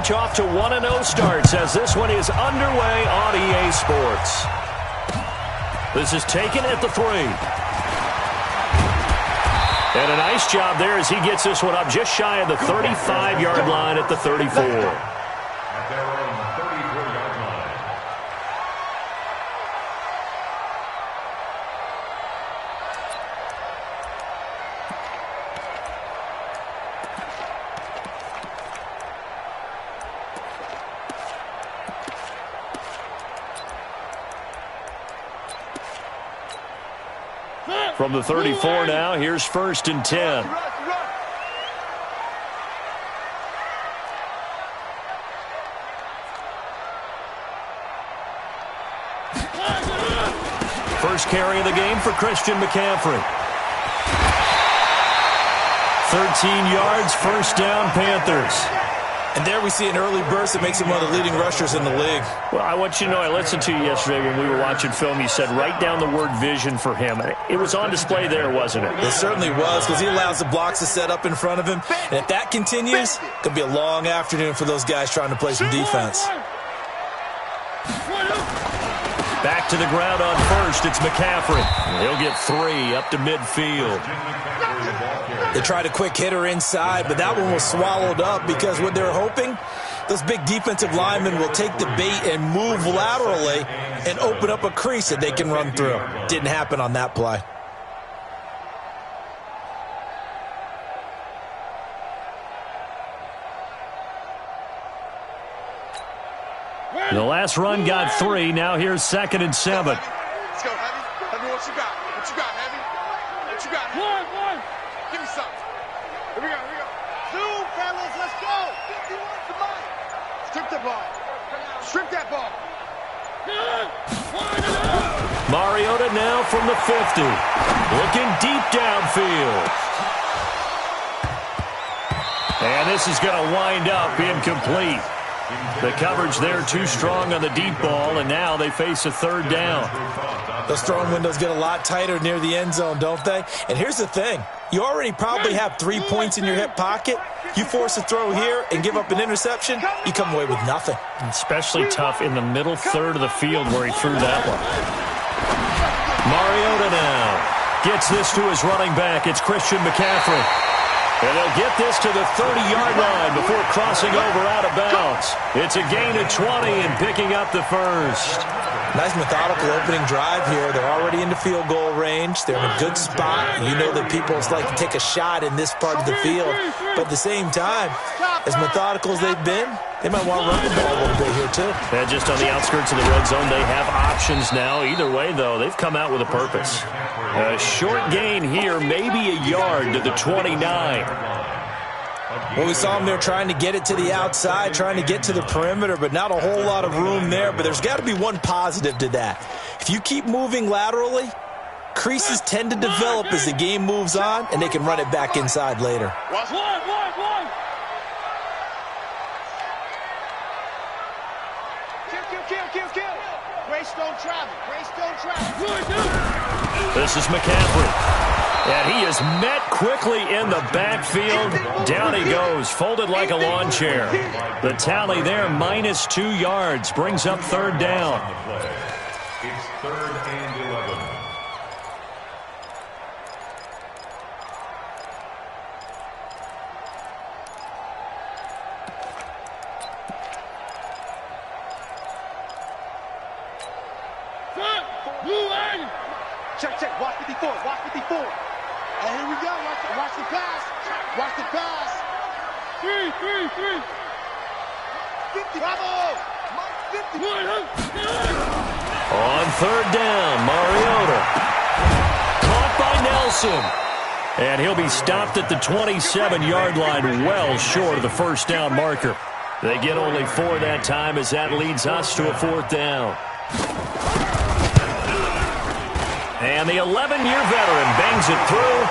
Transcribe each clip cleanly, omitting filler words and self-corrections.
stretch off to 1-0 starts as this one is underway on EA Sports. This is taken at the 3. And a nice job there as he gets this one up just shy of the 35-yard line at the 34. From the 34 now, here's 1st and 10. First carry of the game for Christian McCaffrey. 13 yards, first down, Panthers. And there we see an early burst that makes him one of the leading rushers in the league. Well, I want you to know, I listened to you yesterday when we were watching film. You said write down the word vision for him. And it was on display there, wasn't it? It certainly was, because he allows the blocks to set up in front of him. And if that continues, it could be a long afternoon for those guys trying to play some defense. Back to the ground on first. It's McCaffrey. He'll get 3 up to midfield. They tried a quick hitter inside, but that one was swallowed up because what they're hoping, those big defensive linemen will take the bait and move laterally and open up a crease that they can run through. Didn't happen on that play. The last run got 3. Now here's 2nd and 7. Let's go, Heavy. Heavy, what you got? What you got, Heavy? What you got? One. Give me something. Here we go. Zoom, fellas, let's go. 51, come on. Strip that ball. Strip that ball. Mariota now from the 50. Looking deep downfield. And this is going to wind up incomplete. The coverage there too strong on the deep ball, and now they face a 3rd down. Those throwing windows get a lot tighter near the end zone, don't they? And here's the thing. You already probably have 3 points in your hip pocket. You force a throw here and give up an interception, you come away with nothing. Especially tough in the middle third of the field where he threw that one. Mariota now gets this to his running back. It's Christian McCaffrey. And they'll get this to the 30-yard line before crossing over out of bounds. It's a gain of 20 and picking up the first. Nice methodical opening drive here. They're already into field goal range. They're in a good spot. You know that people like to take a shot in this part of the field. But at the same time, as methodical as they've been, they might want to run the ball a little bit here too. And just on the outskirts of the red zone, they have options now. Either way, though, they've come out with a purpose. A short gain here, maybe a yard to the 29. Well, we saw them there trying to get it to the outside, trying to get to the perimeter, but not a whole lot of room there. But there's got to be one positive to that. If you keep moving laterally, creases tend to develop as the game moves on, and they can run it back inside later. Kill. Grace don't travel. This is McCaffrey. And he is met quickly in the backfield. Down he goes, folded like a lawn chair. The tally there, -2 yards, brings up 3rd down. It's 3rd and 11. Check. Watch 54. And here we go. Watch the pass. 3. 50. Bravo. 50. On 3rd down, Mariota. Caught by Nelson. And he'll be stopped at the 27-yard line, well short of the 1st down marker. They get only 4 that time as that leads us to a 4th down. And the 11-year veteran bangs it through,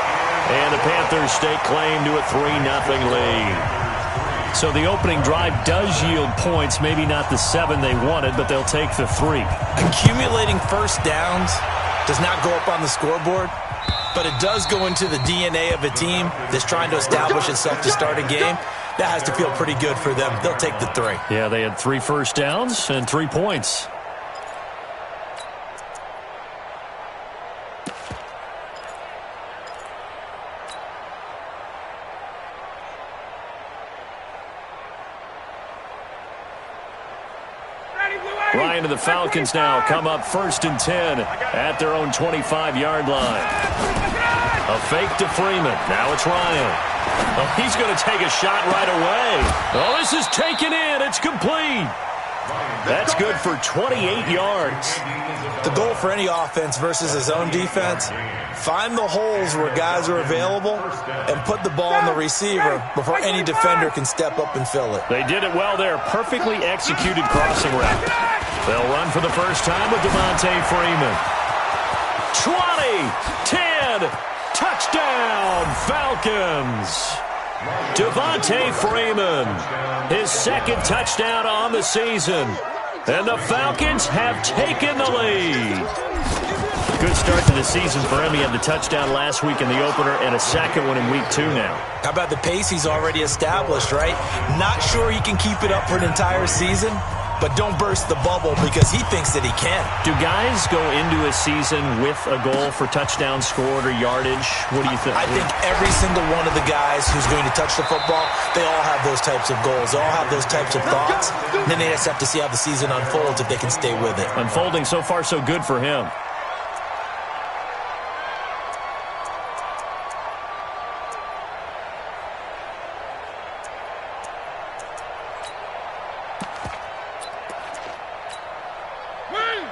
and the Panthers stake claim to a 3-0 lead. So the opening drive does yield points, maybe not the 7 they wanted, but they'll take the 3. Accumulating first downs does not go up on the scoreboard, but it does go into the DNA of a team that's trying to establish itself to start a game. That has to feel pretty good for them. They'll take the 3. Yeah, they had 3 first downs and 3 points. Ryan to the Falcons now come up 1st and 10 at their own 25-yard line. A fake to Freeman. Now it's Ryan. Oh, he's going to take a shot right away. Oh, this is taken in. It's complete. That's good for 28 yards. The goal for any offense versus his own defense, find the holes where guys are available and put the ball on the receiver before any defender can step up and fill it. They did it well there. Perfectly executed crossing route. They'll run for the first time with Devontae Freeman. 20, 10, touchdown, Falcons. Devontae Freeman, his 2nd touchdown on the season. And the Falcons have taken the lead. Good start to the season for him. He had the touchdown last week in the opener and a 2nd one in week 2 now. How about the pace he's already established, right? Not sure he can keep it up for an entire season, but don't burst the bubble because he thinks that he can. Do guys go into a season with a goal for touchdown scored or yardage? What do you think? I think every single one of the guys who's going to touch the football, they all have those types of goals. They all have those types of thoughts. And then they just have to see how the season unfolds if they can stay with it. Unfolding so far so good for him.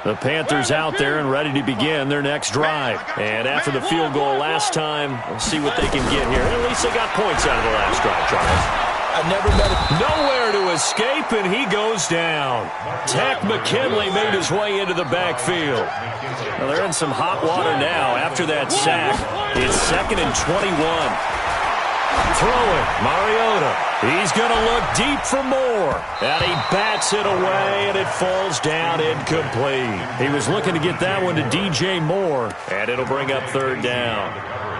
The Panthers out there and ready to begin their next drive. And after the field goal last time, we'll see what they can get here. At least they got points out of the last drive, Charles. I've never met a... Nowhere to escape, and he goes down. Tack McKinley made his way into the backfield. Well, they're in some hot water now after that sack. It's 2nd and 21. Throwing, Mariota. He's going to look deep for more. And he bats it away, and it falls down incomplete. He was looking to get that one to DJ Moore, and it'll bring up 3rd down.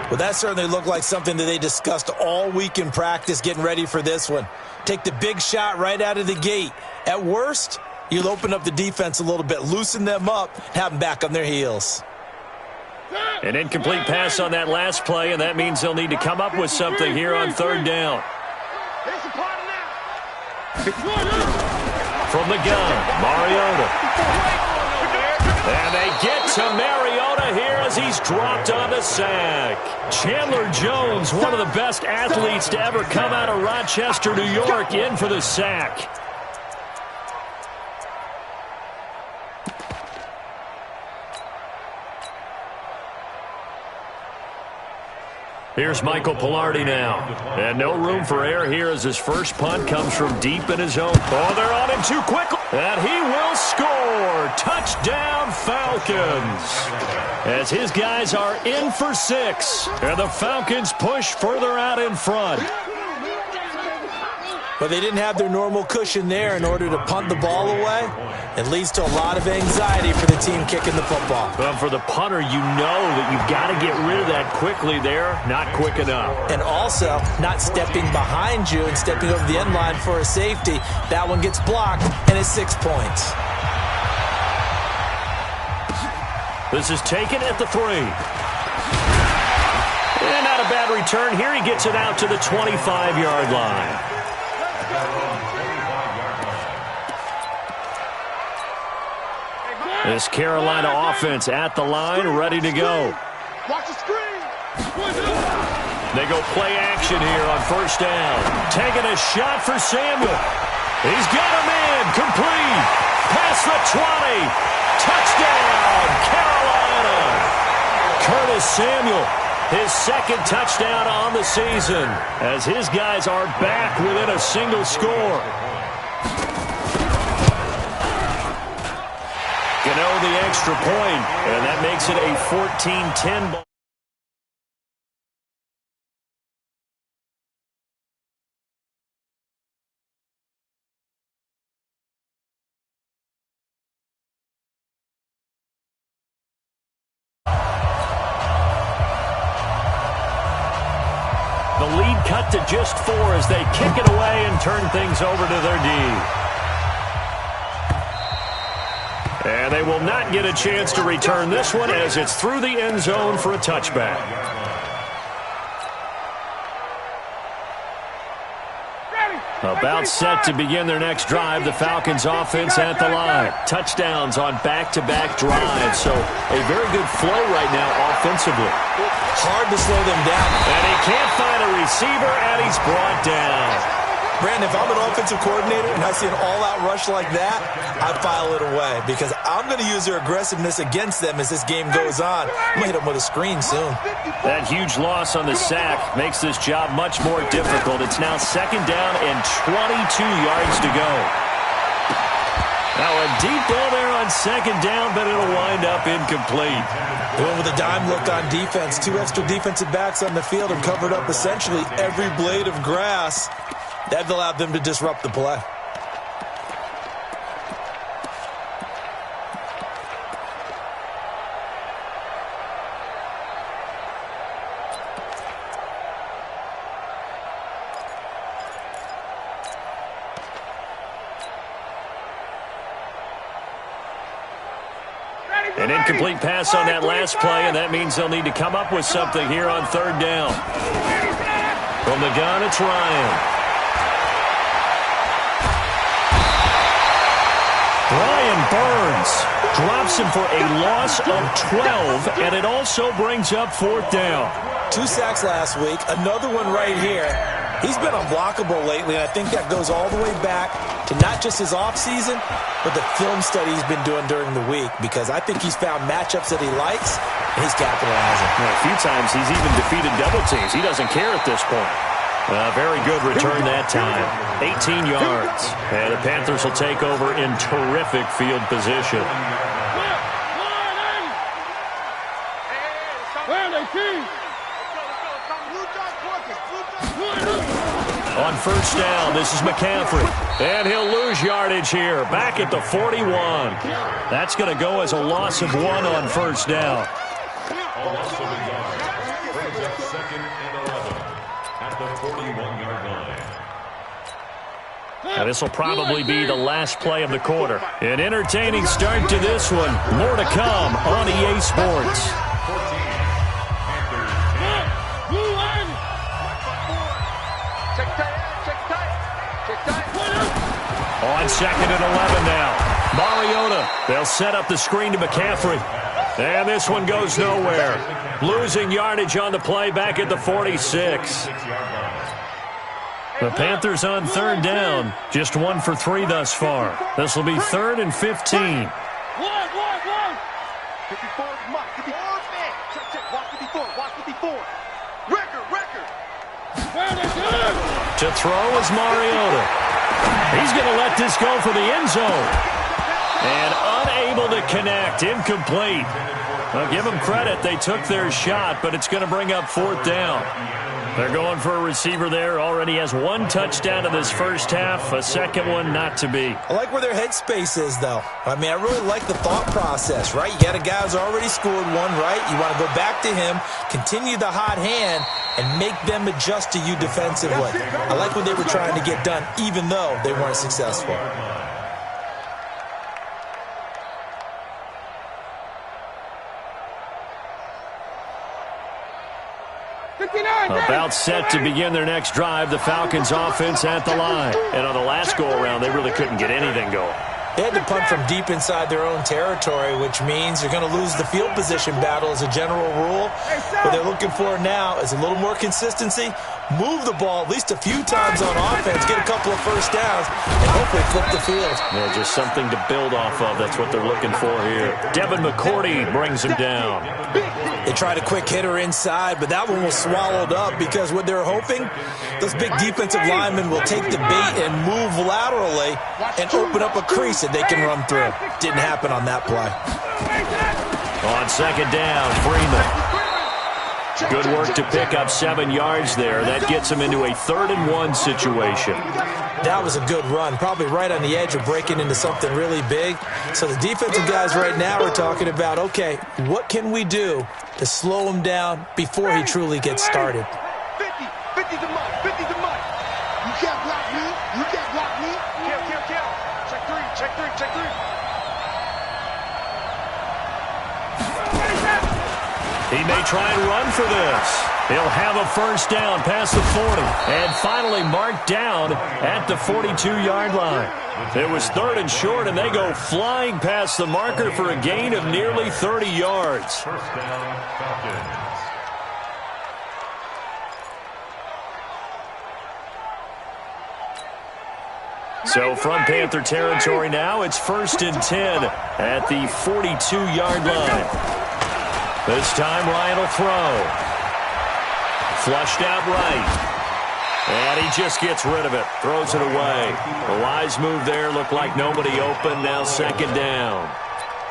Well, that certainly looked like something that they discussed all week in practice getting ready for this one. Take the big shot right out of the gate. At worst, you'll open up the defense a little bit, loosen them up, have them back on their heels. An incomplete pass on that last play, and that means they'll need to come up with something here on 3rd down. From the gun, Mariota. And they get to Mariota here as he's dropped on the sack. Chandler Jones, one of the best athletes to ever come out of Rochester, New York, in for the sack. Here's Michael Pilardi now. And no room for error here as his first punt comes from deep in his own. Oh, they're on him too quickly. And he will score. Touchdown, Falcons. As his guys are in for 6. And the Falcons push further out in front. But they didn't have their normal cushion there in order to punt the ball away. It leads to a lot of anxiety for the team kicking the football. But for the punter, you know that you've got to get rid of that quickly there. Not quick enough. And also, not stepping behind you and stepping over the end line for a safety. That one gets blocked, and it's 6 points. This is taken at the 3. And not a bad return here. He gets it out to the 25-yard line. This Carolina offense at the line, ready to go. Watch the screen. They go play action here on 1st down. Taking a shot for Samuel. He's got him in. Complete. Past the 20. Touchdown, Carolina. Curtis Samuel, his 2nd touchdown on the season, as his guys are back within a single score. Gano the extra point, and that makes it a 14-10 ball. The lead cut to just 4 as they kick it away and turn things over to their D. And they will not get a chance to return this one as it's through the end zone for a touchback. About set to begin their next drive, the Falcons offense at the line. Touchdowns on back-to-back drives, so a very good flow right now offensively. Hard to slow them down. And he can't find a receiver, and he's brought down. Brandon, if I'm an offensive coordinator and I see an all-out rush like that, I file it away because I'm going to use their aggressiveness against them as this game goes on. I'm going to hit them with a screen soon. That huge loss on the sack makes this job much more difficult. It's now 2nd down and 22 yards to go. Now a deep ball there on 2nd down, but it'll wind up incomplete. Going with a dime look on defense. 2 extra defensive backs on the field and covered up essentially every blade of grass. That allowed them to disrupt the play. An incomplete pass on that last play, and that means they'll need to come up with something here on 3rd down. From the gun, it's Ryan. Brian Burns drops him for a loss of 12, and it also brings up 4th down. 2 sacks last week, another one right here. He's been unblockable lately, and I think that goes all the way back to not just his offseason, but the film study he's been doing during the week, because I think he's found matchups that he likes, and he's capitalizing. A few times he's even defeated double teams. He doesn't care at this point. Very good return that time. 18 yards. And the Panthers will take over in terrific field position. On 1st down, this is McCaffrey. And he'll lose yardage here. Back at the 41. That's going to go as a loss of 1 on 1st down. A loss of 1 yard. Brings up 2nd and 11 at the 41-yard line. Now this will probably be the last play of the quarter. An entertaining start to this one. More to come on EA Sports. On 2nd and 11 now. Mariota. They'll set up the screen to McCaffrey. And this one goes nowhere. Losing yardage on the play back at the 46. The Panthers on 3rd down. Just 1 for 3 thus far. This will be 3rd and 15. To throw is Mariota. He's going to let this go for the end zone. And unable to connect. Incomplete. I'll give them credit. They took their shot, but it's going to bring up 4th down. They're going for a receiver there. Already has 1 touchdown in this first half. A second one not to be. I like where their headspace is, though. I mean, I really like the thought process, right? You got a guy who's already scored 1, right? You want to go back to him, continue the hot hand, and make them adjust to you defensively. I like what they were trying to get done, even though they weren't successful. About set to begin their next drive, the Falcons offense at the line. And on the last go-around, they really couldn't get anything going. They had to punt from deep inside their own territory, which means you're going to lose the field position battle as a general rule. What they're looking for now is a little more consistency, move the ball at least a few times on offense, get a couple of first downs, and hopefully flip the field. Yeah, just something to build off of. That's what they're looking for here. Devin McCourty brings him down. They tried a quick hitter inside, but that one was swallowed up because what they're hoping, those big defensive linemen will take the bait and move laterally and open up a crease that they can run through. Didn't happen on that play. On 2nd down, Freeman. Good work to pick up 7 yards there. That gets him into a 3rd and 1 situation. That was a good run, probably right on the edge of breaking into something really big. So the defensive guys right now are talking about, okay, what can we do to slow him down before he truly gets started? 50 to Check three, check three. He may try and run for this. He'll have a first down past the 40. And finally marked down at the 42-yard line. It was 3rd and short, and they go flying past the marker for a gain of nearly 30 yards. First down, Falcons. So from Panther territory now, it's 1st and 10 at the 42-yard line. This time Ryan will throw. Flushed out right. And he just gets rid of it. Throws it away. The wise move there. Looked like nobody open. Now 2nd down.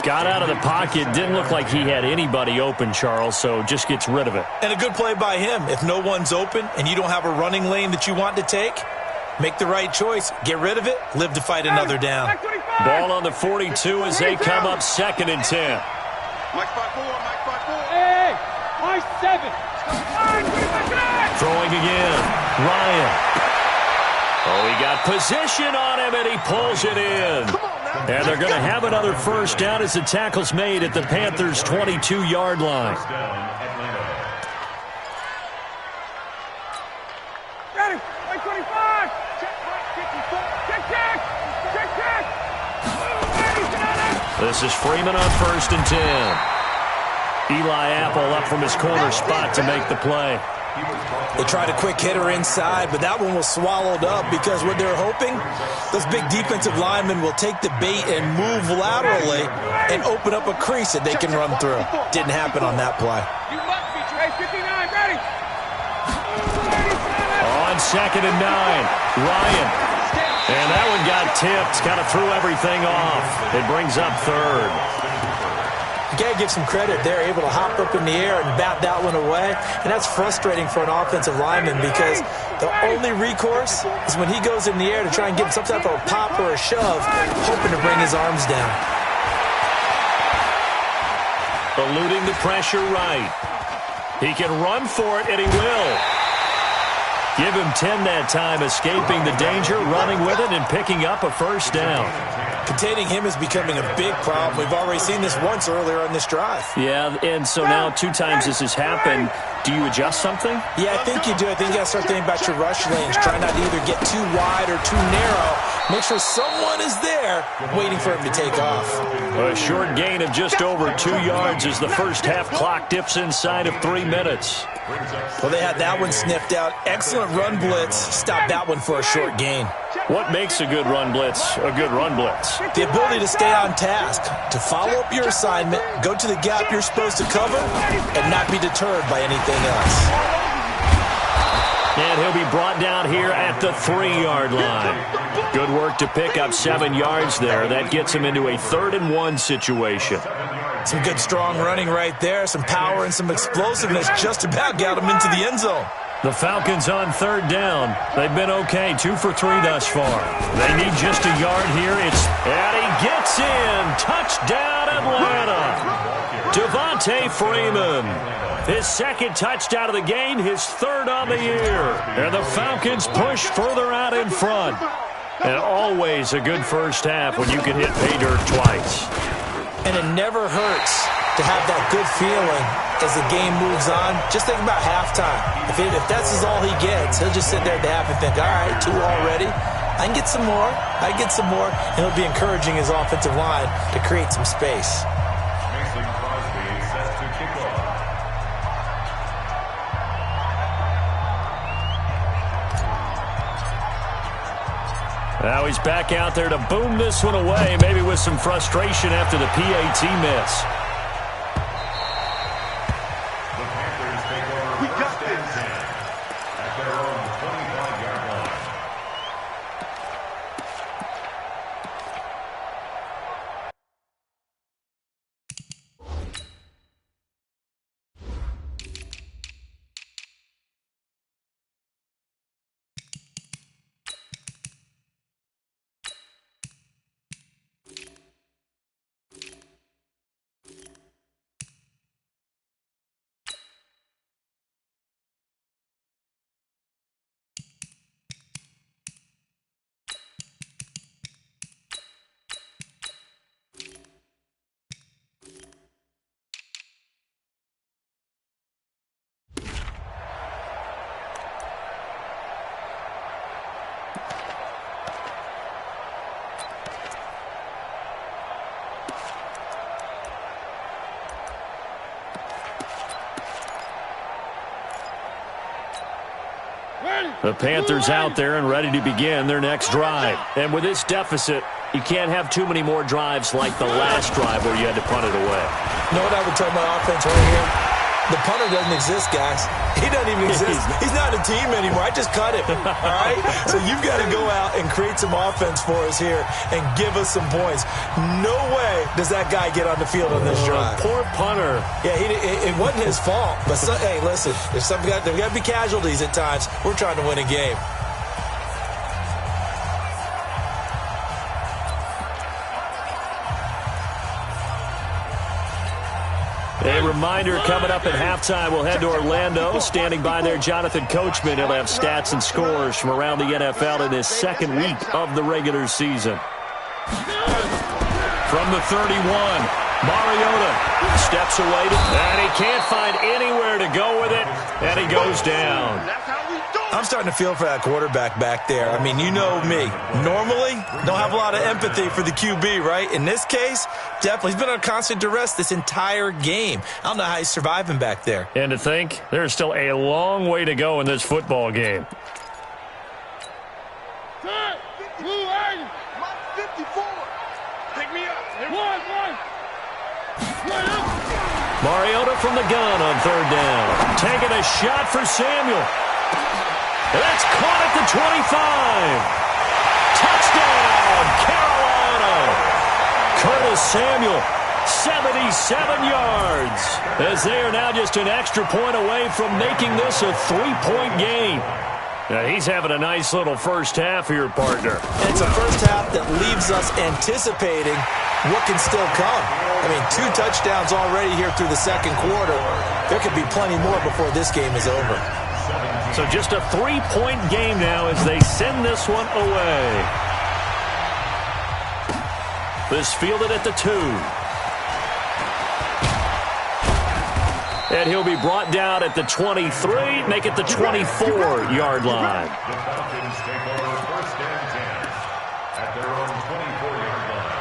Got out of the pocket. Didn't look like he had anybody open, Charles, so just gets rid of it. And a good play by him. If no one's open and you don't have a running lane that you want to take, make the right choice. Get rid of it. Live to fight another down. Ball on the 42 as they come up 2nd and 10. Mike 5-4, Mike 5-4. Hey, Mike 7. Throwing again. Ryan. Oh, he got position on him, and he pulls it in. And they're going to have another first down as the tackle's made at the Panthers' 22-yard line. First down, Atlanta. Ready, Mike 25. Check, Mike 54. Check, check. Check, check. This is Freeman on 1st and 10. Eli Apple up from his corner spot to make the play. They tried a quick hitter inside, but that one was swallowed up because what they're hoping, those big defensive linemen will take the bait and move laterally and open up a crease that they can run through. Didn't happen on that play. You must be Trey 59. Ready. On 2nd and 9, Ryan. And that one got tipped, kind of threw everything off. It brings up 3rd. You got to give some credit. They're able to hop up in the air and bat that one away. And that's frustrating for an offensive lineman because the only recourse is when he goes in the air to try and get some type of a pop or a shove, hoping to bring his arms down. Eluding the pressure right. He can run for it, and he will. Give him 10 that time, escaping the danger, running with it, and picking up a first down. Containing him is becoming a big problem. We've already seen this once earlier on this drive. Yeah, and so now 2 times this has happened. Do you adjust something? Yeah, I think you do. I think you got to start thinking about your rush lanes. Try not to either get too wide or too narrow. Make sure someone is there waiting for him to take off. A short gain of just over 2 yards as the first half clock dips inside of 3 minutes. Well, they had that one sniffed out. Excellent run blitz. Stop that one for a short gain. What makes a good run blitz a good run blitz? The ability to stay on task, to follow up your assignment, go to the gap you're supposed to cover, and not be deterred by anything else. And he'll be brought down here at the 3-yard line. Good work to pick up 7 yards there. That gets him into a 3rd and 1 situation. Some good strong running right there, some power and some explosiveness just about got him into the end zone. The Falcons on 3rd down. They've been okay, 2 for 3 thus far. They need just a yard here. And he gets in. Touchdown, Atlanta. Devontae Freeman. His 2nd touchdown of the game, his 3rd on the year. And the Falcons push further out in front. And always a good first half when you can hit pay dirt twice. And it never hurts to have that good feeling as the game moves on. Just think about halftime. If that's all he gets, he'll just sit there at the half and think, all right, 2 already. I can get some more. I can get some more. And he'll be encouraging his offensive line to create some space. Mason Crosby set to kick off. Now he's back out there to boom this one away, maybe with some frustration after the PAT miss. The Panthers take over first and 10 at their own 25-yard line. The Panthers out there and ready to begin their next drive. And with this deficit, you can't have too many more drives like the last drive where you had to punt it away. You know what I would tell my offense right here? The punter doesn't exist, guys. He doesn't even exist. He's not a team anymore. I just cut him, all right? So you've got to go out and create some offense for us here and give us some points. No way does that guy get on the field on this drive. Poor punter. Yeah, it wasn't his fault. But, hey, listen, there's got to be casualties at times. We're trying to win a game. A reminder, coming up at halftime, we'll head to Orlando. Standing by there, Jonathan Coachman. He'll have stats and scores from around the NFL in his second week of the regular season. From the 31, Mariota steps away, and he can't find anywhere to go with it, and he goes down. I'm starting to feel for that quarterback back there. I mean, you know me. Normally, don't have a lot of empathy for the QB, right? In this case, definitely. He's been under constant duress this entire game. I don't know how he's surviving back there. And to think, there's still a long way to go in this football game. Blue 80. 54. Pick me up. One. Mariota from the gun on third down. Taking a shot for Samuel. That's caught at the 25. Touchdown, Carolina. Curtis Samuel, 77 yards. As they are now just an extra point away from making this a 3-point game. Now, he's having a nice little first half here, partner. It's a first half that leaves us anticipating what can still come. I mean, 2 touchdowns already here through the second quarter. There could be plenty more before this game is over. So just a 3-point game now as they send this one away. This fielded at the 2. And he'll be brought down at the 23, make it the 24-yard line. The Falcons take over first and 10 at their own 24-yard line.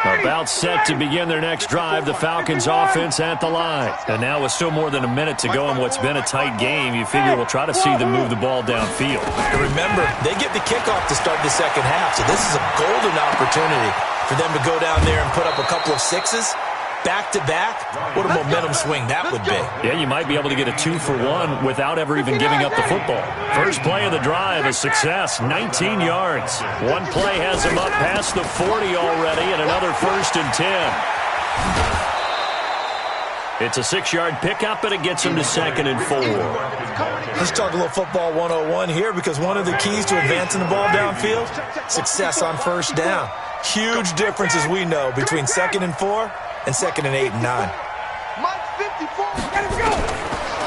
About set to begin their next drive, the Falcons offense at the line. And now with still more than a minute to go in what's been a tight game, you figure we'll try to see them move the ball downfield. And remember, they get the kickoff to start the second half, so this is a golden opportunity for them to go down there and put up a couple of sixes back-to-back. What a momentum swing that would be. Yeah, you might be able to get a 2-for-1 without ever even giving up the football. First play of the drive, a success, 19 yards. One play has him up past the 40 already, and another first and 10. It's a 6-yard pickup, and it gets him to 2nd and 4. Let's talk a little football 101 here, because one of the keys to advancing the ball downfield, success on first down. Huge difference, as we know, between 2nd and 4 and 2nd and 8 and 9.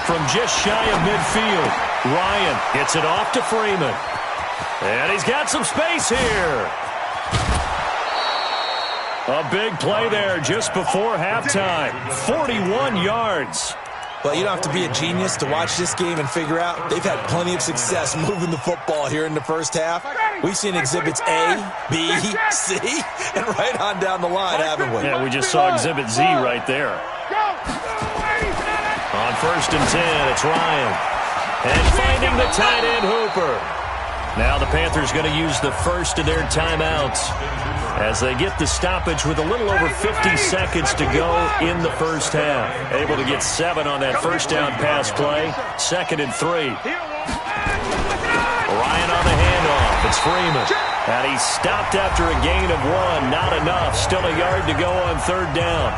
From just shy of midfield, Ryan gets it off to Freeman. And he's got some space here. A big play there just before halftime. 41 yards. Well, you don't have to be a genius to watch this game and figure out they've had plenty of success moving the football here in the first half. We've seen exhibits A, B, C, and right on down the line, haven't we? Yeah, we just saw exhibit Z right there. On first and 10, it's Ryan. And finding the tight end, Hooper. Now the Panthers going to use the first of their timeouts as they get the stoppage with a little over 50 seconds to go in the first half. Able to get 7 on that first down pass play. 2nd and 3. Ryan on the handoff. It's Freeman. And he's stopped after a gain of 1. Not enough. Still a yard to go on third down.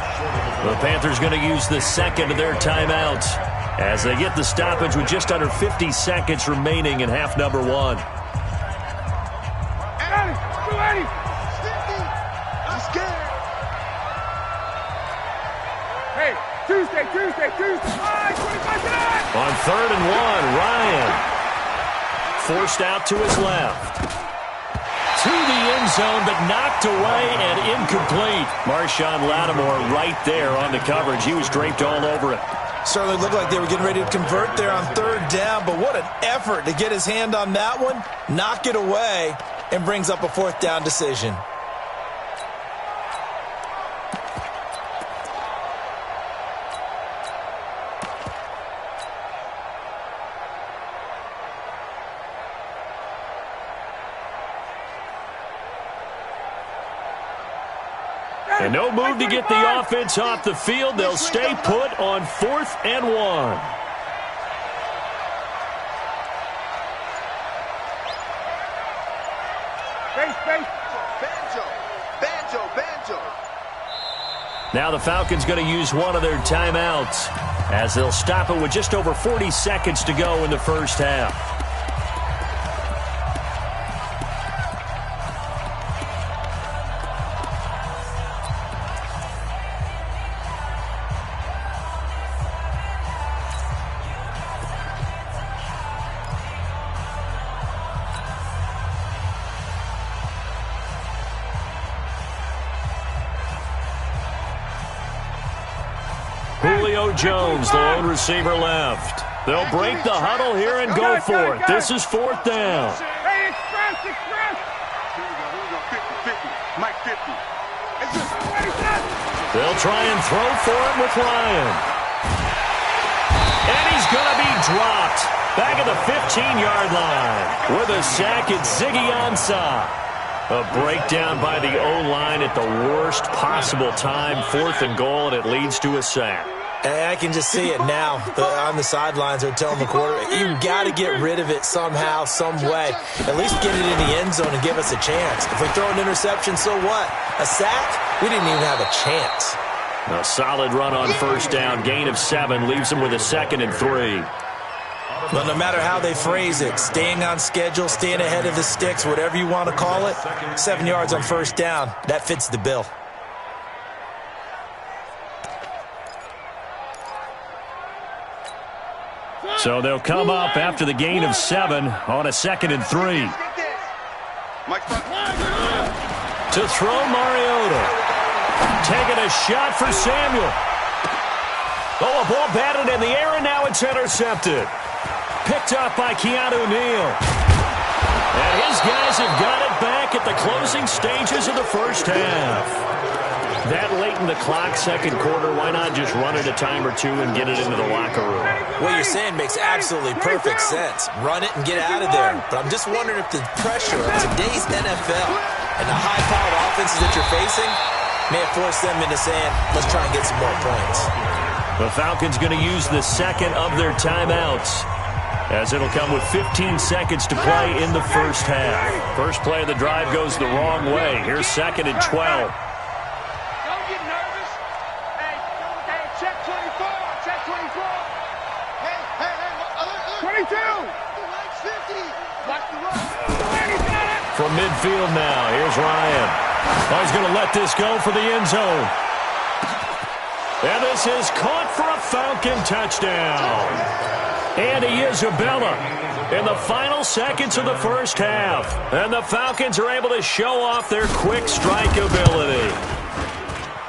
The Panthers going to use the second of their timeouts as they get the stoppage with just under 50 seconds remaining in half number 1. Tuesday. On 3rd and 1, Ryan forced out to his left. To the end zone, but knocked away and incomplete. Marshawn Lattimore right there on the coverage. He was draped all over it. Certainly looked like they were getting ready to convert there on 3rd down, but what an effort to get his hand on that one, knock it away, and brings up a 4th down decision. And no move to get the offense off the field. They'll stay put on 4th and 1. Banjo. Now the Falcons going to use one of their timeouts as they'll stop it with just over 40 seconds to go in the first half. Julio Jones, the lone receiver left. They'll break the huddle here and go for it. This is 4th down. Hey, express. Here we go. 50. Mike 50. They'll try and throw for it with Ryan. And he's going to be dropped. Back at the 15-yard line. With a sack, it's Ziggy Ansah. A breakdown by the O-line at the worst possible time. 4th and goal, and it leads to a sack. Hey, I can just see it now. On the sidelines, they're telling the quarterback, you've got to get rid of it somehow, some way. At least get it in the end zone and give us a chance. If we throw an interception, so what? A sack? We didn't even have a chance. A solid run on 1st down. Gain of 7 leaves them with a 2nd and 3. But no matter how they phrase it, staying on schedule, staying ahead of the sticks, whatever you want to call it, 7 yards on 1st down, that fits the bill. So they'll come up after the gain of 7 on a 2nd and 3. To throw Mariota. Taking a shot for Samuel. Oh, a ball batted in the air, and now it's intercepted. Picked up by Keanu Neal. And his guys have got it back at the closing stages of the first half. That late in the clock, 2nd quarter, why not just run it a time or two and get it into the locker room? What you're saying makes absolutely perfect sense. Run it and get out of there. But I'm just wondering if the pressure of today's NFL and the high-powered offenses that you're facing may have forced them into saying, let's try and get some more points. The Falcons going to use the 2nd of their timeouts, as it'll come with 15 seconds to play in the first half. First play of the drive goes the wrong way. Here's 2nd and 12. Don't get nervous. Hey, check 24. Check 24. Hey. 22. Mike 50. Watch the run. He's got it. From midfield now, here's Ryan. Oh, he's going to let this go for the end zone. And this is caught for a Falcon touchdown. Andy Isabella in the final seconds of the first half. And the Falcons are able to show off their quick strike ability.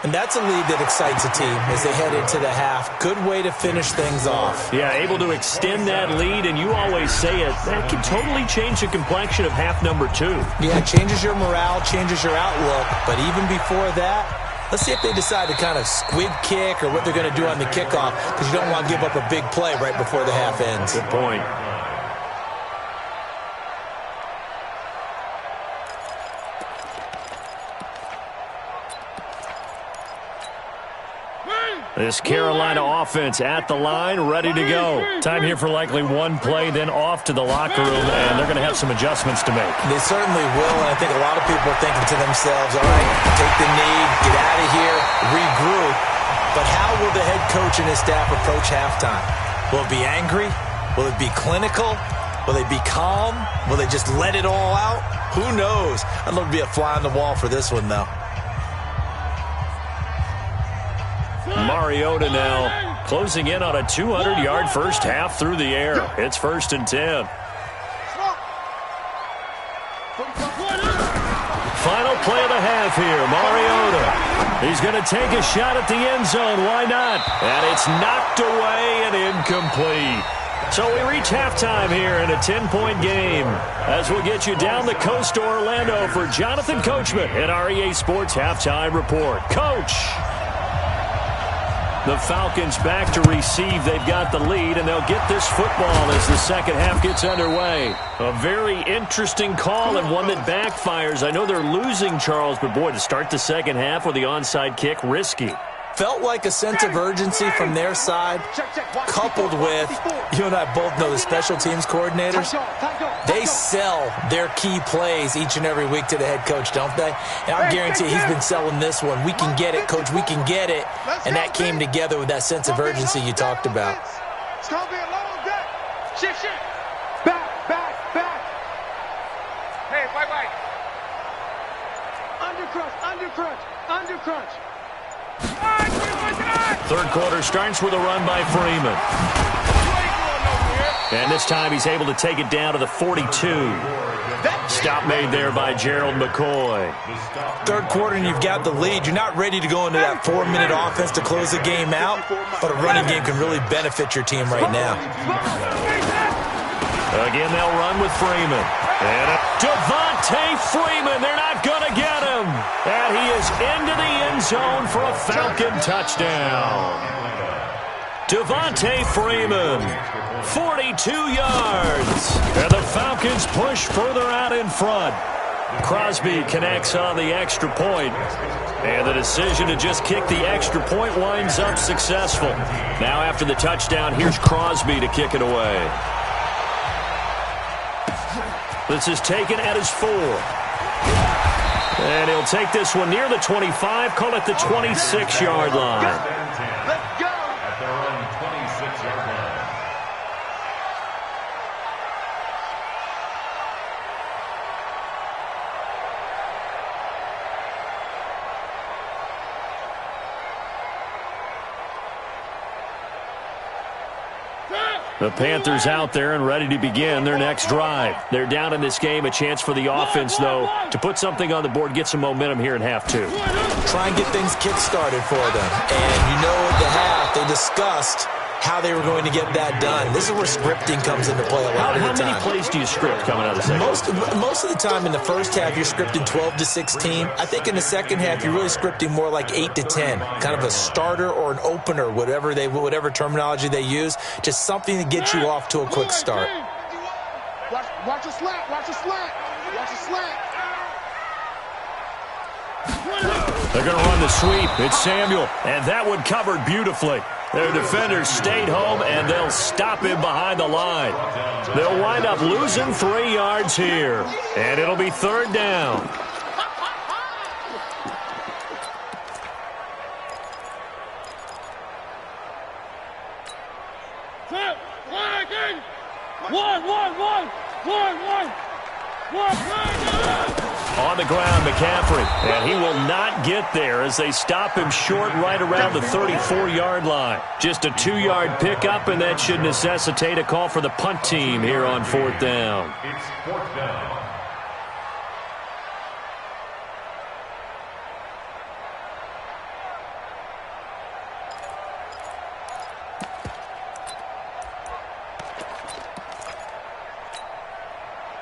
And that's a lead that excites a team as they head into the half. Good way to finish things off. Yeah, able to extend that lead, and you always say it, that can totally change the complexion of half number 2. Yeah, it changes your morale, changes your outlook. But even before that, let's see if they decide to kind of squib kick or what they're going to do on the kickoff, because you don't want to give up a big play right before the half ends. Good point. This Carolina offense at the line, ready to go. Time here for likely one play, then off to the locker room, and they're going to have some adjustments to make. They certainly will, and I think a lot of people are thinking to themselves, all right, take the knee, get out of here, regroup. But how will the head coach and his staff approach halftime? Will it be angry? Will it be clinical? Will they be calm? Will they just let it all out? Who knows? I'd love to be a fly on the wall for this one, though. Mariota now closing in on a 200-yard first half through the air. It's 1st and 10. Final play of the half here. Mariota. He's going to take a shot at the end zone. Why not? And it's knocked away and incomplete. So we reach halftime here in a 10-point game as we'll get you down the coast to Orlando for Jonathan Coachman in our EA Sports Halftime Report. Coach. The Falcons back to receive. They've got the lead, and they'll get this football as the second half gets underway. A very interesting call and one that backfires. I know they're losing, Charles, but boy, to start the second half with the onside kick, risky. Felt like a sense of urgency from their side, coupled with, you and I both know the special teams coordinators, they sell their key plays each and every week to the head coach, don't they? And I guarantee he's been selling this one. We can get it, coach, we can get it. And that came together with that sense of urgency you talked about. It's going to be a long day. Shit. Back. Hey, wait. Undercrunch. Third quarter starts with a run by Freeman. And this time he's able to take it down to the 42. Stop made there by Gerald McCoy. Third quarter and you've got the lead. You're not ready to go into that 4-minute offense to close the game out, but a running game can really benefit your team right now. Again, they'll run with Freeman. And Devontae Freeman, they're not going to get him. And he is into the end zone for a Falcon touchdown. Devontae Freeman, 42 yards. And the Falcons push further out in front. Crosby connects on the extra point. And the decision to just kick the extra point winds up successful. Now after the touchdown, here's Crosby to kick it away. This is taken at his 4. And he'll take this one near the 25, call it the 26-yard line. Let's go. At their own 26-yard line. The Panthers out there and ready to begin their next drive. They're down in this game. A chance for the offense, though, to put something on the board, get some momentum here in half 2. Try and get things kick-started for them. And you know at the half, they discussed how they were going to get that done. This is where scripting comes into play a lot of the time. How many plays do you script coming out of the second? Most of the time in the first half, you're scripting 12 to 16. I think in the second half, you're really scripting more like 8 to 10. Kind of a starter or an opener, whatever terminology they use. Just something to get you off to a quick start. Watch a slant. They're going to run the sweep. It's Samuel, and that one covered beautifully. Their defenders stayed home, and they'll stop him behind the line. They'll wind up losing 3 yards here, and it'll be third down. On the ground, McCaffrey, and he will not get there as they stop him short right around the 34-yard line. Just a 2-yard pickup, and that should necessitate a call for the punt team here on fourth down. It's fourth down.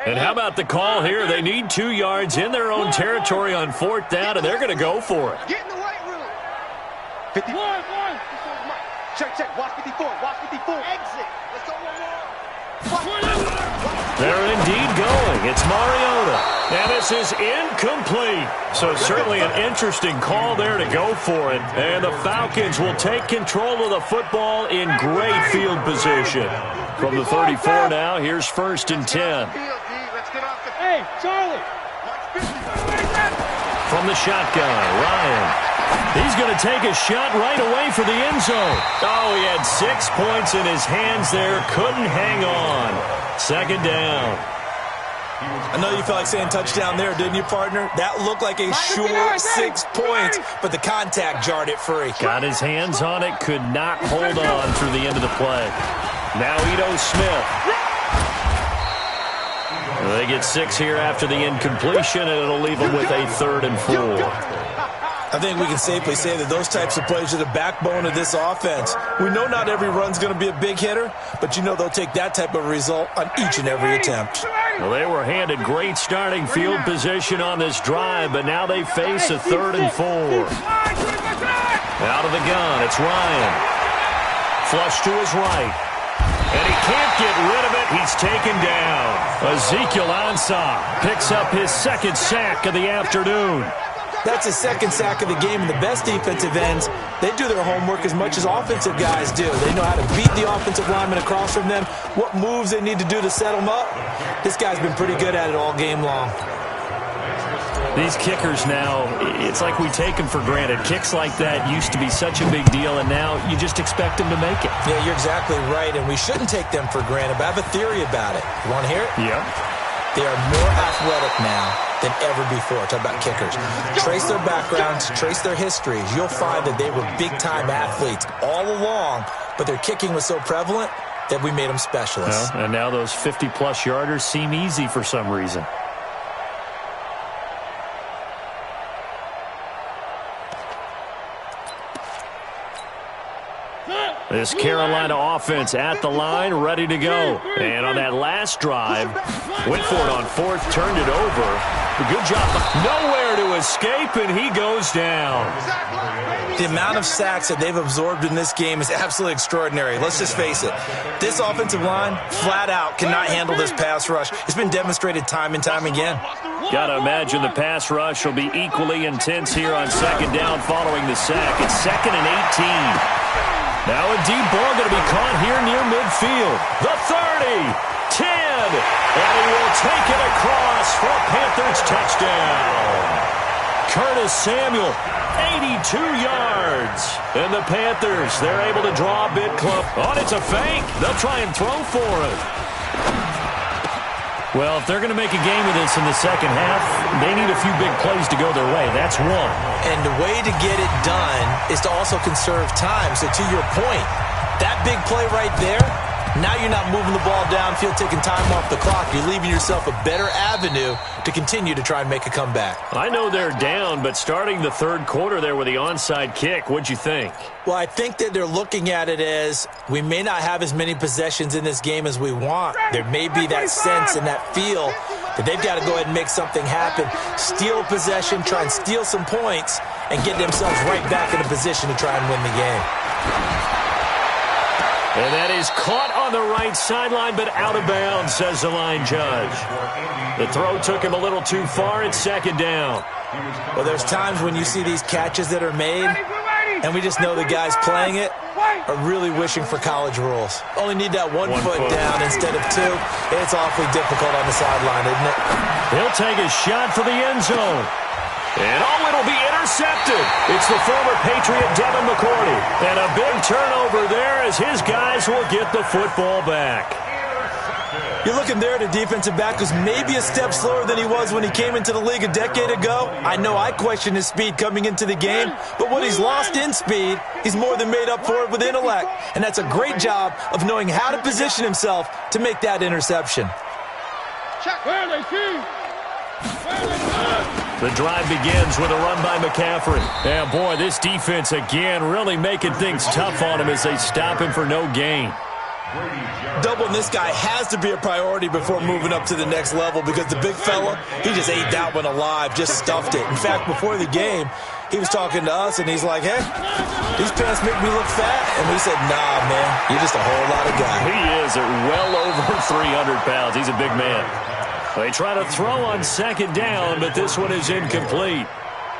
And how about the call here? They need 2 yards in their own territory on fourth down, and they're going to go for it. Get in the right room. 54. Check. Watch 54. Exit. Let's go one more. They're indeed going. It's Mariota. And this is incomplete. So certainly an interesting call there to go for it. And the Falcons will take control of the football in great field position. From the 34 now, here's 1st and 10. Hey, Charlie. From the shotgun, Ryan. He's going to take a shot right away for the end zone. Oh, he had 6 points in his hands there. Couldn't hang on. Second down. I know you felt like saying touchdown there, didn't you, partner? That looked like a sure 6 points, but the contact jarred it free. Got his hands on it, could not hold on through the end of the play. Now Ito Smith. They get 6 here after the incompletion, and it'll leave them with a 3rd and 4. I think we can safely say that those types of plays are the backbone of this offense. We know not every run's going to be a big hitter, but you know they'll take that type of result on each and every attempt. Well, they were handed great starting field position on this drive, but now they face a 3rd and 4. Out of the gun, it's Ryan. Flush to his right. And he can't get rid of it. He's taken down. Ezekiel Ansah picks up his second sack of the afternoon. That's his second sack of the game, and the best defensive ends, they do their homework as much as offensive guys do. They know how to beat the offensive lineman across from them, what moves they need to do to set them up. This guy's been pretty good at it all game long. These kickers now, it's like we take them for granted. Kicks like that used to be such a big deal, and now you just expect them to make it. Yeah, you're exactly right, and we shouldn't take them for granted, but I have a theory about it. You want to hear it? Yep. They are more athletic now than ever before. Talk about kickers. Trace their backgrounds, trace their histories. You'll find that they were big-time athletes all along, but their kicking was so prevalent that we made them specialists. And now those 50-plus yarders seem easy for some reason. This Carolina offense at the line, ready to go. And on that last drive, went for it on fourth, turned it over. Good job. Nowhere to escape, and he goes down. The amount of sacks that they've absorbed in this game is absolutely extraordinary. Let's just face it. This offensive line, flat out, cannot handle this pass rush. It's been demonstrated time and time again. Got to imagine the pass rush will be equally intense here on second down following the sack. It's 2nd and 18. Now a deep ball going to be caught here near midfield. The 30, 10, and he will take it across for a Panthers touchdown. Curtis Samuel, 82 yards. And the Panthers, they're able to draw a bit close. Oh, it's a fake. They'll try and throw for it. Well, if they're going to make a game of this in the second half, they need a few big plays to go their way. That's one. And the way to get it done is to also conserve time. So to your point, that big play right there, now you're not moving the ball downfield, taking time off the clock. You're leaving yourself a better avenue to continue to try and make a comeback. I know they're down, but starting the third quarter there with the onside kick, what'd you think? Well, I think that they're looking at it as we may not have as many possessions in this game as we want. There may be that sense and that feel that they've got to go ahead and make something happen, steal possession, try and steal some points, and get themselves right back in a position to try and win the game. And that is caught on the right sideline, but out of bounds, says the line judge. The throw took him a little too far. It's second down. Well, there's times when you see these catches that are made, and we just know the guys playing it are really wishing for college rules. Only need that one foot down instead of two. It's awfully difficult on the sideline, isn't it? He'll take a shot for the end zone. And it'll be intercepted. It's the former Patriot Devin McCourty. And a big turnover there as his guys will get the football back. You're looking there at a defensive back who's maybe a step slower than he was when he came into the league a decade ago. I know I questioned his speed coming into the game, but what he's lost in speed, he's more than made up for it with intellect. And that's a great job of knowing how to position himself to make that interception. The drive begins with a run by McCaffrey. And boy, this defense again really making things tough on him as they stop him for no gain. Doubling this guy has to be a priority before moving up to the next level because the big fella, he just ate that one alive, just stuffed it. In fact, before the game, he was talking to us, and he's like, hey, these pants make me look fat. And we said, nah, man, you're just a whole lot of guy. He is at well over 300 pounds. He's a big man. They try to throw on second down, but this one is incomplete.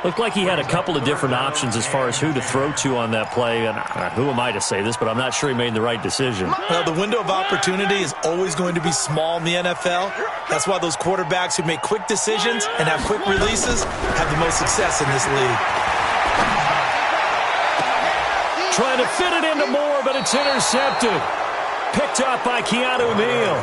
Looked like he had a couple of different options as far as who to throw to on that play. And who am I to say this, but I'm not sure he made the right decision. Well, the window of opportunity is always going to be small in the NFL. That's why those quarterbacks who make quick decisions and have quick releases have the most success in this league. Trying to fit it into Moore, but it's intercepted. Picked up by Keanu Neal.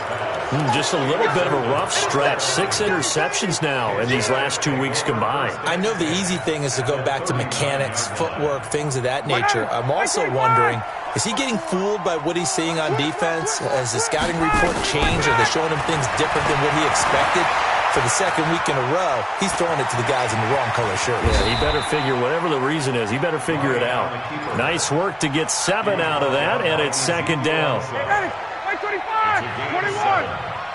Just a little bit of a rough stretch. 6 interceptions now in these last 2 weeks combined. I know the easy thing is to go back to mechanics, footwork, things of that nature. I'm also wondering, is he getting fooled by what he's seeing on defense? Has the scouting report changed? Are they showing him things different than what he expected? For the second week in a row, he's throwing it to the guys in the wrong color shirt. Yeah, he better figure, whatever the reason is, he better figure it out. Nice work to get 7 out of that, and it's second down. 25, 21.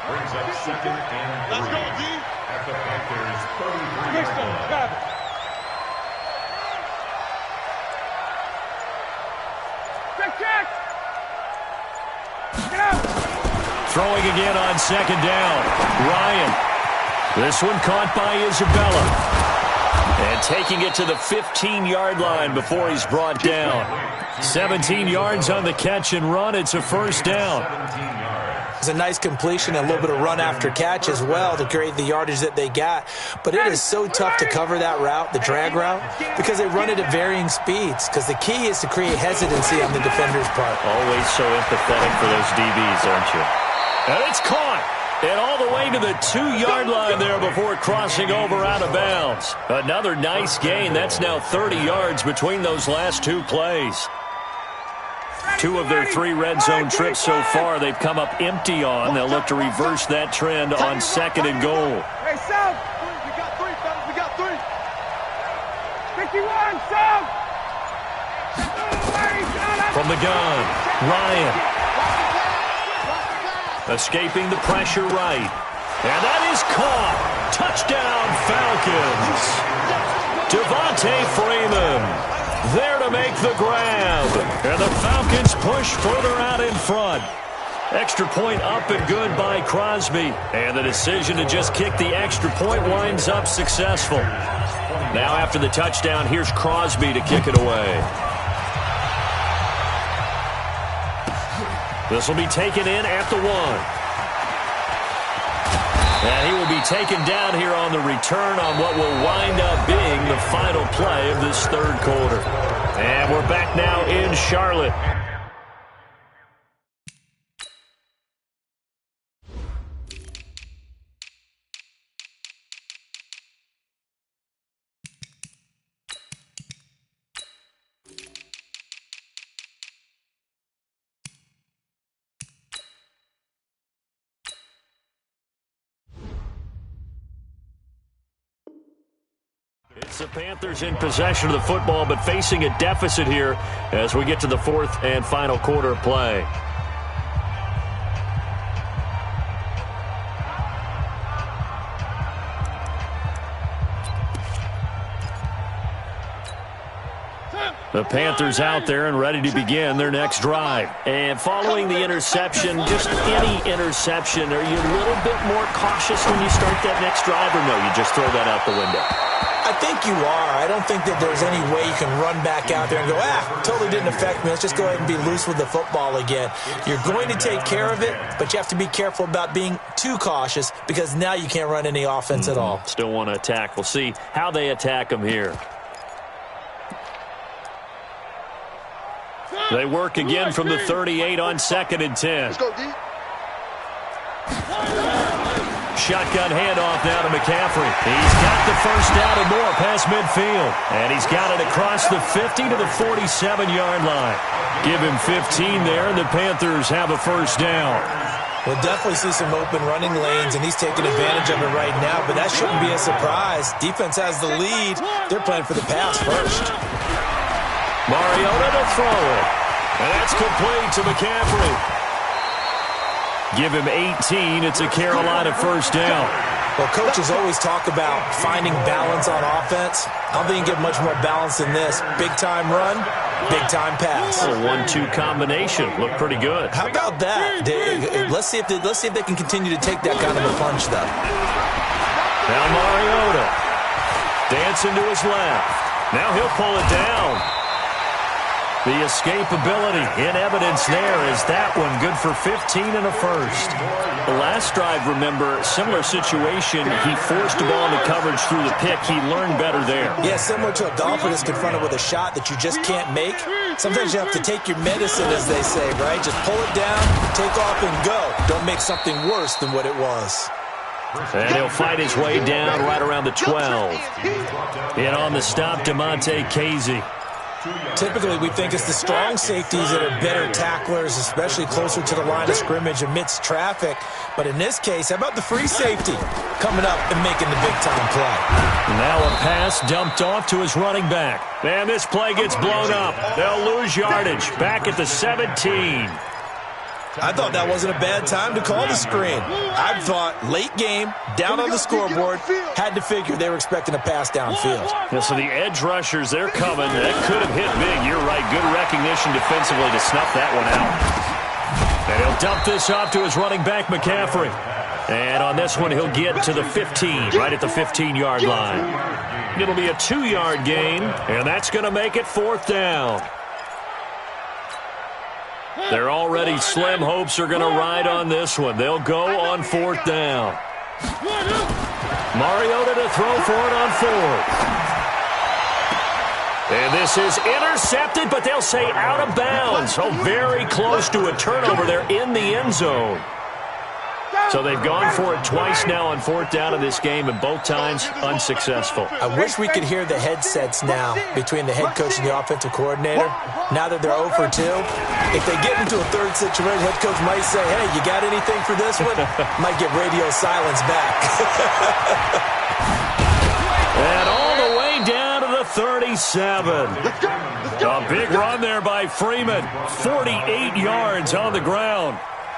Brings up second and 3. Let's go, D. At the Panthers' 33-yard line. throwing again on second down. Ryan. This one caught by Isabella. And taking it to the 15-yard line before he's brought down. 17 yards on the catch and run. It's a first down. It's a nice completion and a little bit of run after catch as well to create the yardage that they got. But it is so tough to cover that route, the drag route, because they run it at varying speeds. Because the key is to create hesitancy on the defender's part. Always so empathetic for those DBs, aren't you? And it's caught. And all the way to the 2-yard line there before crossing over out of bounds. Another nice gain. That's now 30 yards between those last two plays. 2 of their 3 red zone trips so far they've come up empty on. They'll look to reverse that trend on second and goal. Hey, Sam! We got 3, fellas. We got 3. 51, Sam! From the gun, Ryan. Escaping the pressure right. And that is caught. Touchdown, Falcons. Devontae Freeman there to make the grab. And the Falcons push further out in front. Extra point up and good by Crosby. And the decision to just kick the extra point winds up successful. Now after the touchdown, here's Crosby to kick it away. This will be taken in at the 1. And he will be taken down here on the return on what will wind up being the final play of this third quarter. And we're back now in Charlotte. It's the Panthers in possession of the football, but facing a deficit here as we get to the fourth and final quarter of play. The Panthers out there and ready to begin their next drive. And following the interception, just any interception, are you a little bit more cautious when you start that next drive, or no, you just throw that out the window? I think you are. I don't think that there's any way you can run back out there and go, totally didn't affect me. Let's just go ahead and be loose with the football again. You're going to take care of it, but you have to be careful about being too cautious because now you can't run any offense at all. Still want to attack. We'll see how they attack them here. They work again from the 38 on second and 10. Let's go, D. Shotgun handoff now to McCaffrey. He's got the first down and more past midfield. And he's got it across the 50 to the 47-yard line. Give him 15 there, and the Panthers have a first down. We'll definitely see some open running lanes, and he's taking advantage of it right now, but that shouldn't be a surprise. Defense has the lead. They're playing for the pass first. Mariota to throw it. And that's complete to McCaffrey. Give him 18. It's a Carolina first down. Well, coaches always talk about finding balance on offense. I don't think you get much more balance than this. Big-time run, big-time pass. A 1-2 combination. Looked pretty good. How about that? Let's see if they can continue to take that kind of a punch, though. Now Mariota. Dancing to his left. Now he'll pull it down. The escapability in evidence there is that one good for 15 and a first. The last drive, remember, similar situation. He forced the ball into coverage through the pick. He learned better there. Yeah, similar to a golfer that's confronted with a shot that you just can't make. Sometimes you have to take your medicine, as they say, right? Just pull it down, take off, and go. Don't make something worse than what it was. And he'll fight his way down right around the 12. And on the stop, DeMonte Casey. Typically, we think it's the strong safeties that are better tacklers, especially closer to the line of scrimmage amidst traffic. But in this case, how about the free safety coming up and making the big-time play? Now a pass dumped off to his running back. And this play gets blown up. They'll lose yardage back at the 17. I thought that wasn't a bad time to call the screen. I thought late game, down on the scoreboard, had to figure they were expecting a pass downfield. Yeah, so the edge rushers, they're coming. That could have hit big. You're right. Good recognition defensively to snuff that one out. And And he'll dump this off to his running back, McCaffrey. And on this one, he'll get to the 15, right at the 15-yard line. It'll be a 2-yard gain, and that's going to make it 4th down. Their already slim hopes are going to ride on this one. They'll go on 4th down. Mariota to throw for it on 4th. And this is intercepted, but they'll say out of bounds. So very close to a turnover there in the end zone. So they've gone for it twice now on 4th down in this game, and both times unsuccessful. I wish we could hear the headsets now between the head coach and the offensive coordinator. Now that they're 0 for 2, if they get into a third situation, head coach might say, hey, you got anything for this one? Might get radio silence back. And all the way down to the 37. A big run there by Freeman. 48 yards on the ground.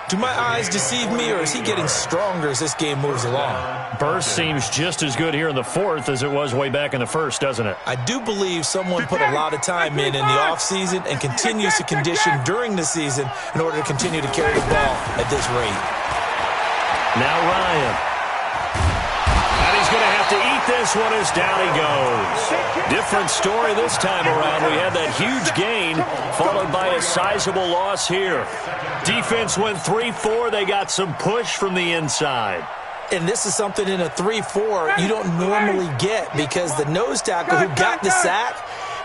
Do my eyes deceive me, or is he getting stronger as this game moves along? Burst seems just as good here in the 4th as it was way back in the 1st, doesn't it? I do believe someone put a lot of time in the offseason and continues to condition during the season in order to continue to carry the ball at this rate. Now Ryan. And he's going to have to eat this one as down he goes. Different story this time around. We had that huge gain followed by a sizable loss here. Defense went 3-4. They got some push from the inside. And this is something in a 3-4 you don't normally get, because the nose tackle who got the sack,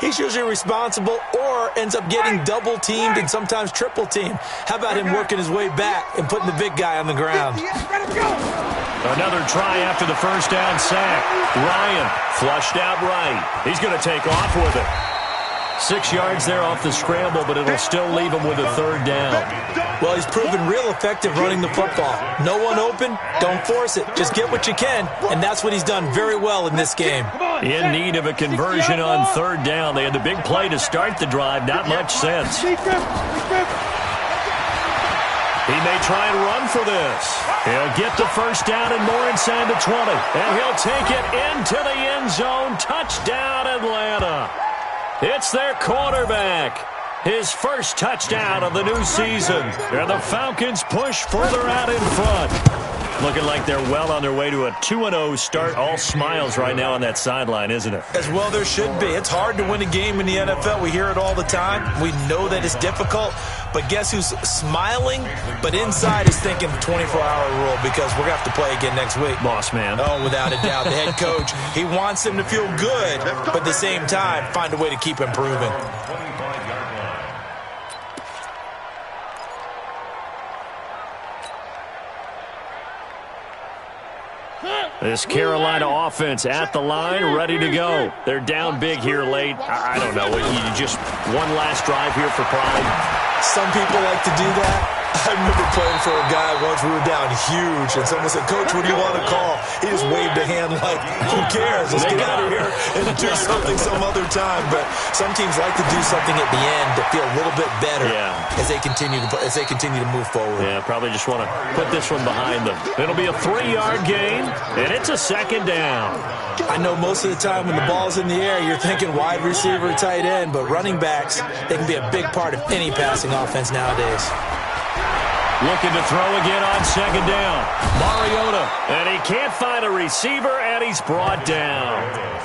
he's usually responsible or ends up getting double-teamed and sometimes triple-teamed. How about him working his way back and putting the big guy on the ground? Another try after the first down sack. Ryan flushed out right. He's going to take off with it. 6 yards there off the scramble, but it'll still leave him with a 3rd down. Well, he's proven real effective running the football. No one open, don't force it. Just get what you can, and that's what he's done very well in this game. In need of a conversion on 3rd down. They had the big play to start the drive. Not much sense. He may try and run for this. He'll get the first down and more inside the 20. And he'll take it into the end zone. Touchdown, Atlanta. It's their quarterback. His first touchdown of the new season. And the Falcons push further out in front. Looking like they're well on their way to a 2-0 start. All smiles right now on that sideline, isn't it? As well there should be. It's hard to win a game in the NFL. We hear it all the time. We know that it's difficult. But guess who's smiling, but inside is thinking 24-hour rule, because we're going to have to play again next week. Boss man. Oh, without a doubt. The head coach, he wants them to feel good, but at the same time, find a way to keep improving. This Carolina offense at the line, ready to go. They're down big here late. I don't know. You just one last drive here for pride. Some people like to do that. I remember playing for a guy once. We were down huge, and someone said, Coach, what do you want to call? He just waved a hand like, who cares? Let's get out of here and do something some other time. But some teams like to do something at the end to feel a little bit better as they continue to move forward. Yeah, probably just want to put this one behind them. It'll be a 3-yard gain, and it's a 2nd down. I know most of the time when the ball's in the air, you're thinking wide receiver, tight end, but running backs, they can be a big part of any passing offense nowadays. Looking to throw again on 2nd down. Mariota, and he can't find a receiver, and he's brought down.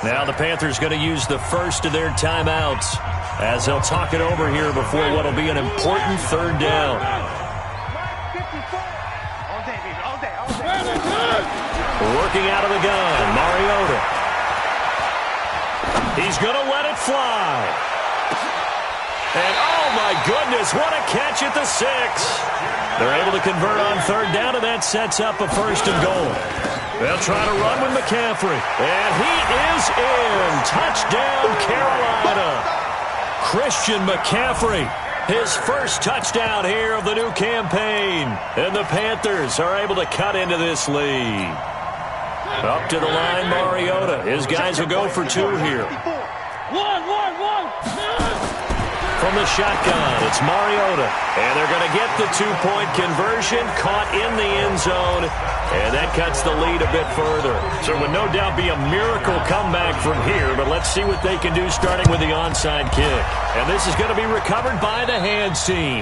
Now the Panthers going to use the first of their timeouts as they'll talk it over here before what will be an important 3rd down. Working out of the gun, Mariota. He's going to let it fly. And, oh, my goodness, what a catch at the 6. They're able to convert on 3rd down, and that sets up a 1st and goal. They'll try to run with McCaffrey. And he is in. Touchdown, Carolina. Christian McCaffrey. His first touchdown here of the new campaign. And the Panthers are able to cut into this lead. Up to the line, Mariota. His guys will go for 2 here. From the shotgun, it's Mariota. And they're going to get the 2-point conversion, caught in the end zone. And that cuts the lead a bit further. So it would no doubt be a miracle comeback from here, but let's see what they can do starting with the onside kick. And this is going to be recovered by the hands team.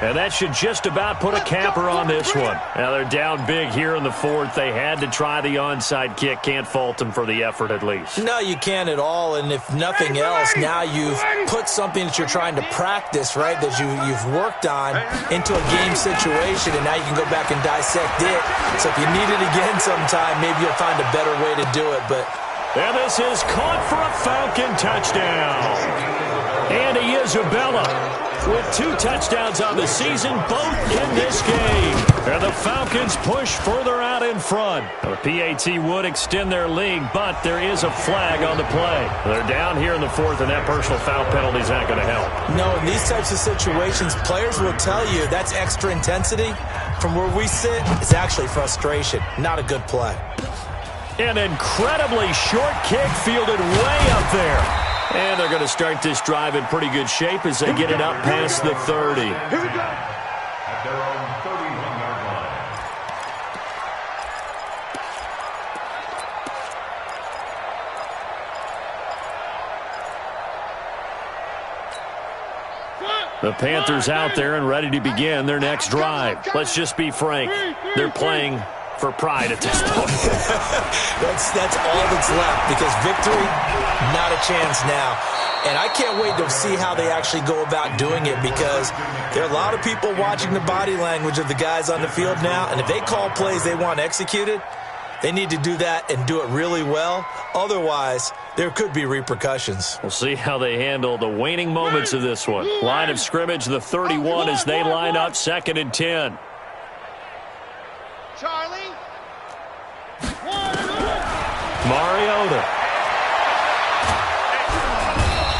And that should just about put a capper on this one. Now they're down big here in the fourth. They had to try the onside kick. Can't fault them for the effort at least. No, you can't at all. And if nothing else, now you've put something that you're trying to practice, right, that you've worked on into a game situation, and now you can go back and dissect it. So if you need it again sometime, maybe you'll find a better way to do it. And this is caught for a Falcon touchdown. Andy Isabella with 2 touchdowns on the season, both in this game. And the Falcons push further out in front. The PAT would extend their lead, but there is a flag on the play. They're down here in the fourth, and that personal foul penalty is not going to help. No, in these types of situations, players will tell you that's extra intensity. From where we sit, it's actually frustration. Not a good play. An incredibly short kick fielded way up there. And they're going to start this drive in pretty good shape as they get it up past the 30. Here we go. At their own 31-yard line. The Panthers out there and ready to begin their next drive. Let's just be frank. They're playing for pride at this point. That's all that's left, because victory, not a chance now. And I can't wait to see how they actually go about doing it, because there are a lot of people watching the body language of the guys on the field now, and if they call plays they want executed, they need to do that and do it really well. Otherwise, there could be repercussions. We'll see how they handle the waning moments of this one. Line of scrimmage, the 31, as they line up 2nd and 10. Charlie. Mariota.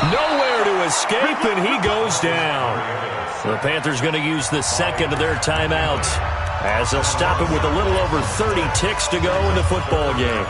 Nowhere to escape, and he goes down. The Panthers going to use the second of their timeouts as they'll stop it with a little over 30 ticks to go in the football game.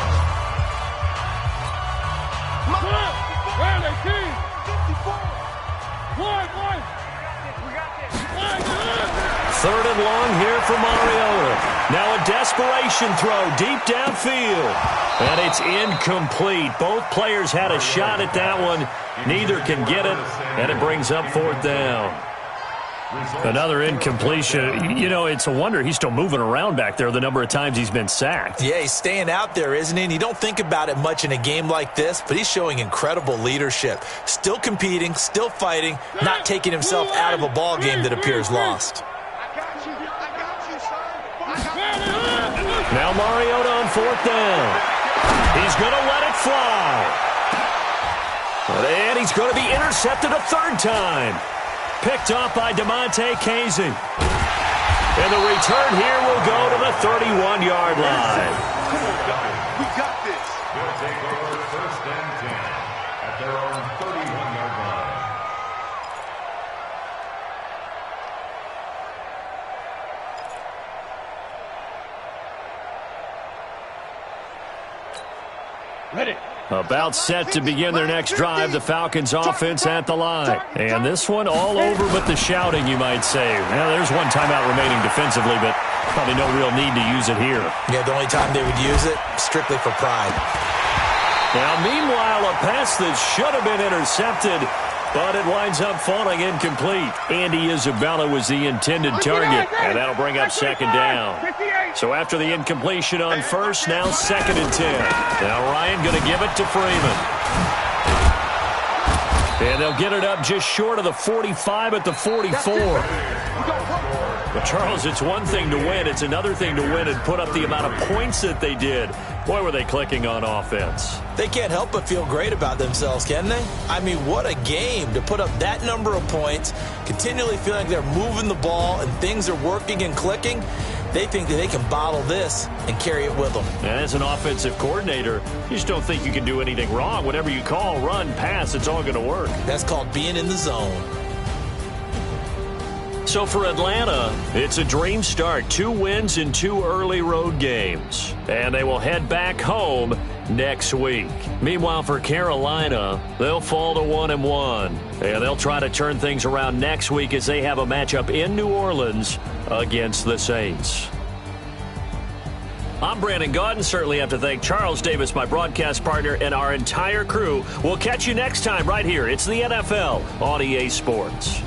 Third and long here for Mariota. Now a desperation throw deep downfield. And it's incomplete. Both players had a shot at that one. Neither can get it, and it brings up 4th down. Another incompletion. You know, it's a wonder he's still moving around back there the number of times he's been sacked. Yeah, he's staying out there, isn't he? And you don't think about it much in a game like this, but he's showing incredible leadership. Still competing, still fighting, not taking himself out of a ball game that appears lost. Now Mariota on 4th down. He's going to let it fly. And he's going to be intercepted a 3rd time. Picked off by DeMonte Kazin. And the return here will go to the 31-yard line. We got this. They'll take over 1st and 10 at their own 31-yard line. Ready. About set to begin their next drive, the Falcons offense at the line. And this one all over but the shouting, you might say. Well, there's one timeout remaining defensively, but probably no real need to use it here. Yeah, the only time they would use it, strictly for pride. Now, meanwhile, a pass that should have been intercepted, but it winds up falling incomplete. Andy Isabella was the intended target, and that'll bring up 2nd down. So after the incompletion on 1st, now 2nd and 10. Now Ryan going to give it to Freeman. And they'll get it up just short of the 45 at the 44. But, Charles, it's one thing to win. It's another thing to win and put up the amount of points that they did. Boy, were they clicking on offense. They can't help but feel great about themselves, can they? I mean, what a game to put up that number of points, continually feeling like they're moving the ball and things are working and clicking. They think that they can bottle this and carry it with them. And as an offensive coordinator, you just don't think you can do anything wrong. Whatever you call, run, pass, it's all going to work. That's called being in the zone. So for Atlanta, it's a dream start. 2 wins in 2 early road games. And they will head back home next week. Meanwhile, for Carolina, they'll fall to 1-1. And they'll try to turn things around next week as they have a matchup in New Orleans against the Saints. I'm Brandon Gaudin. Certainly have to thank Charles Davis, my broadcast partner, and our entire crew. We'll catch you next time right here. It's the NFL on EA Sports.